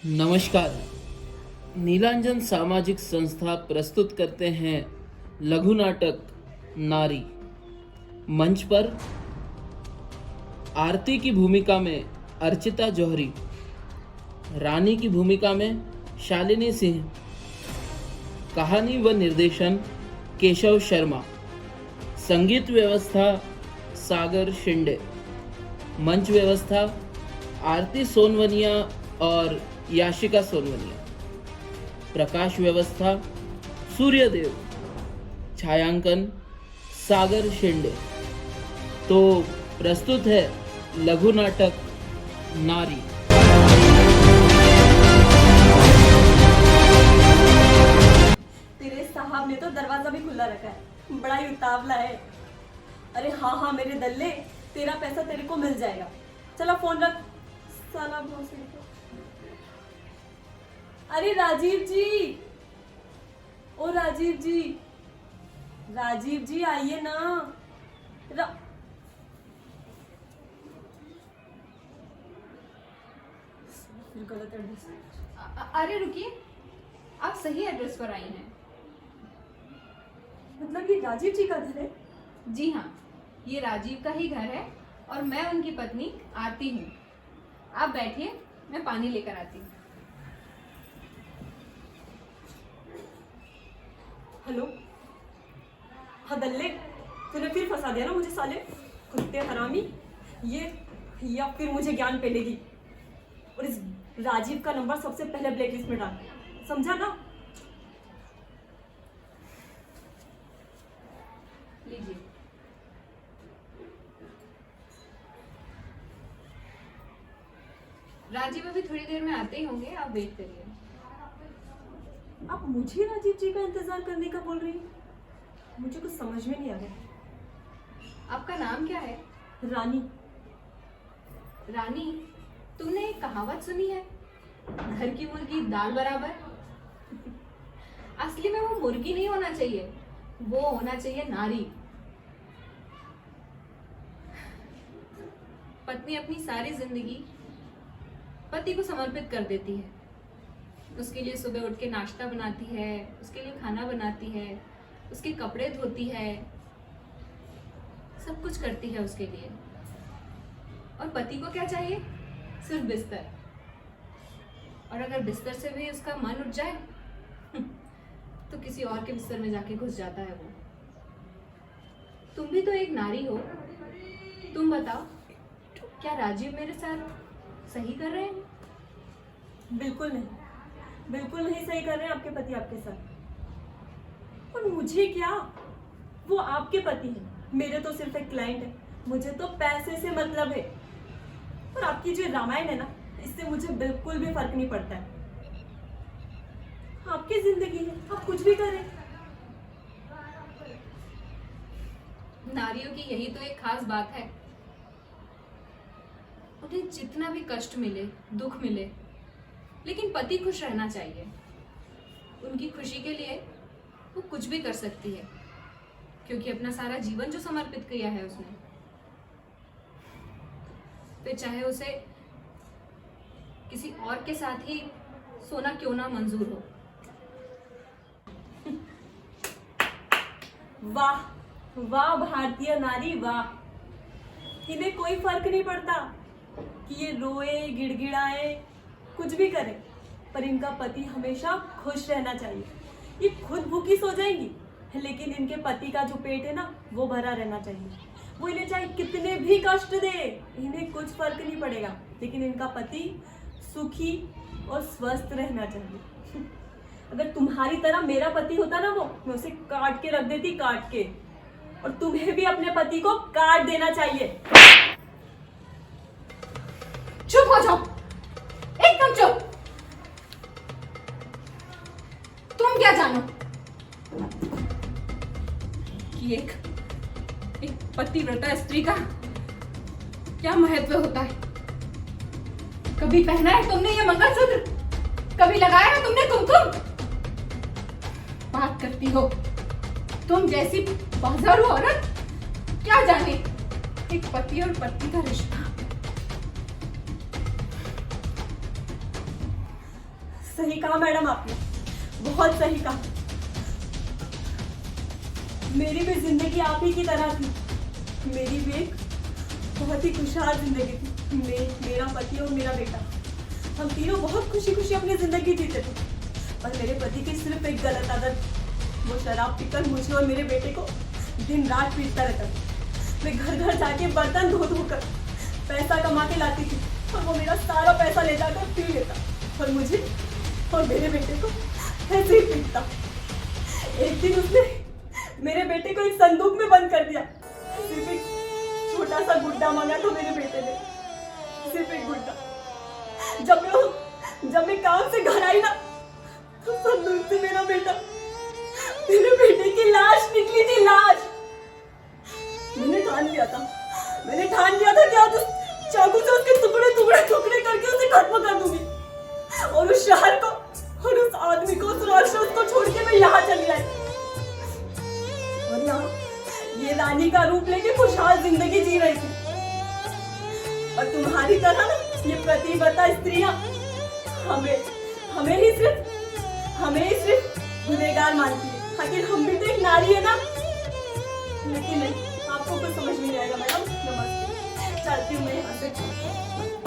नमस्कार। नीलांजन सामाजिक संस्था प्रस्तुत करते हैं लघु नाटक नारी। मंच पर आरती की भूमिका में अर्चिता जौहरी, रानी की भूमिका में शालिनी सिंह, कहानी व निर्देशन केशव शर्मा, संगीत व्यवस्था सागर शिंदे, मंच व्यवस्था आरती सोनवनिया और याशिका सोनवनिया, प्रकाश व्यवस्था सूर्यदेव, छायांकन सागर शिंदे। तो प्रस्तुत है लघु नाटक नारी। तेरे साहब ने तो दरवाजा भी खुला रखा है, बड़ा ही उतावला है। अरे हाँ हाँ मेरे दल्ले, तेरा पैसा तेरे को मिल जाएगा। चला फोन रख। साला बॉस है। अरे राजीव जी, ओ राजीव जी, राजीव जी आइए ना। फिर गलत एड्रेस। अरे रुकिए, आप सही एड्रेस पर आई हैं। मतलब ये राजीव जी का घर है? जी हाँ, ये राजीव का ही घर है और मैं उनकी पत्नी आरती हूँ। आप बैठिए, मैं पानी लेकर आती हूँ। हेलो, हाँ दल्ले, तूने फिर फंसा दिया ना मुझे साले कुत्ते हरामी। ये या फिर मुझे ज्ञान पेलेगी। और इस राजीव का नंबर सबसे पहले ब्लैकलिस्ट में डाल, समझा ना? लीजिए। राजीव अभी थोड़ी देर में आते ही होंगे, आप वेट करिए। आप मुझे राजीव जी का इंतजार करने का बोल रही हो? मुझे कुछ समझ में नहीं आ रहा। आपका नाम क्या है? रानी। रानी, तुमने एक कहावत सुनी है, घर की मुर्गी दाल बराबर? असली में वो मुर्गी नहीं होना चाहिए, वो होना चाहिए नारी। पत्नी अपनी सारी जिंदगी पति को समर्पित कर देती है। उसके लिए सुबह उठ के नाश्ता बनाती है, उसके लिए खाना बनाती है, उसके कपड़े धोती है, सब कुछ करती है उसके लिए। और पति को क्या चाहिए? सिर्फ बिस्तर। और अगर बिस्तर से भी उसका मन उठ जाए तो किसी और के बिस्तर में जाके घुस जाता है वो। तुम भी तो एक नारी हो, तुम बताओ, क्या राजीव मेरे साथ सही कर रहे हैं? बिल्कुल नहीं, बिल्कुल नहीं सही कर रहे हैं आपके पति आपके साथ। और मुझे क्या, वो आपके पति हैं, मेरे तो सिर्फ एक क्लाइंट है। मुझे तो पैसे से मतलब है। और आपकी जो रामायण है ना, इससे मुझे बिल्कुल भी फर्क नहीं पड़ता है। आपकी जिंदगी है, आप कुछ भी करें। नारियों की यही तो एक खास बात है, उन्हें जितना भी कष्ट मिले, दुख मिले, लेकिन पति खुश रहना चाहिए। उनकी खुशी के लिए वो कुछ भी कर सकती है, क्योंकि अपना सारा जीवन जो समर्पित किया है उसने, फिर चाहे उसे किसी और के साथ ही सोना क्यों ना मंजूर हो। वाह वाह भारतीय नारी वाह। इन्हें कोई फर्क नहीं पड़ता कि ये रोए गिड़गिड़ाए कुछ भी करे, पर इनका पति हमेशा खुश रहना चाहिए। ये खुद भूखी सो जाएंगी, लेकिन इनके पति का जो पेट है ना, वो भरा रहना चाहिए। वो इन्हें चाहे कितने भी कष्ट दे, इन्हें कुछ फर्क नहीं पड़ेगा, लेकिन इनका पति सुखी और स्वस्थ रहना चाहिए। अगर तुम्हारी तरह मेरा पति होता ना, वो मैं उसे काट के रख देती, काट के। और तुम्हें भी अपने पति को काट देना चाहिए। चुप हो जाओ, एकदम चुप। तुम क्या जानो कि एक पतिव्रता स्त्री का क्या महत्व होता है? कभी पहना है तुमने ये मंगलसूत्र? कभी लगाया है तुमने कुमकुम? बात करती हो तुम जैसी बाजारू औरत, क्या जाने एक पति और पत्नी का रिश्ता। सही कहा मैडम आपने, बहुत सही कहा। मेरी भी जिंदगी आप ही की तरह थी। मेरी भी एक बहुत ही खुशहाल जिंदगी थी। मेरा पति और मेरा बेटा, हम तीनों बहुत खुशी खुशी अपनी जिंदगी जीते थे। और मेरे पति की सिर्फ एक गलत आदत, वो शराब पीकर मुझे और मेरे बेटे को दिन रात पीटता रहता था। मैं घर घर जाके बर्तन धो धोकर पैसा कमा के लाती थी और वो मेरा सारा पैसा ले जाकर पी लेता और मुझे और मेरे बेटे को ऐसे ही पीटता। एक दिन उसने मेरे बेटे को एक संदूक में बंद कर दिया। सिर्फ एक छोटा सा गुड्डा मांगा था मेरे बेटे ने, सिर्फ एक गुड्डा। जब मैं काम से घर आई ना, तो संदूक से मेरे बेटे की लाश निकली थी, लाश। मैंने ठान लिया था कि आज उस चाकू से उसके टुकड़े करके उसे खत्म कर दूंगी और उस शहर को और उस आदमी को, उस राक्षस को छोड़ के मैं यहाँ चली आई। और यहाँ ये रानी का रूप लेके खुशहाल जिंदगी जी रही थी। और तुम्हारी तरह ना ये प्रतिबद्ध स्त्रियां हमें ही सिर्फ गुनहगार मानती है। आखिर हम भी तो एक नारी है ना। लेकिन नहीं, आपको कुछ समझ में नहीं आएगा मैडम। नमस्ते, चलती हूँ मैं यहाँ से।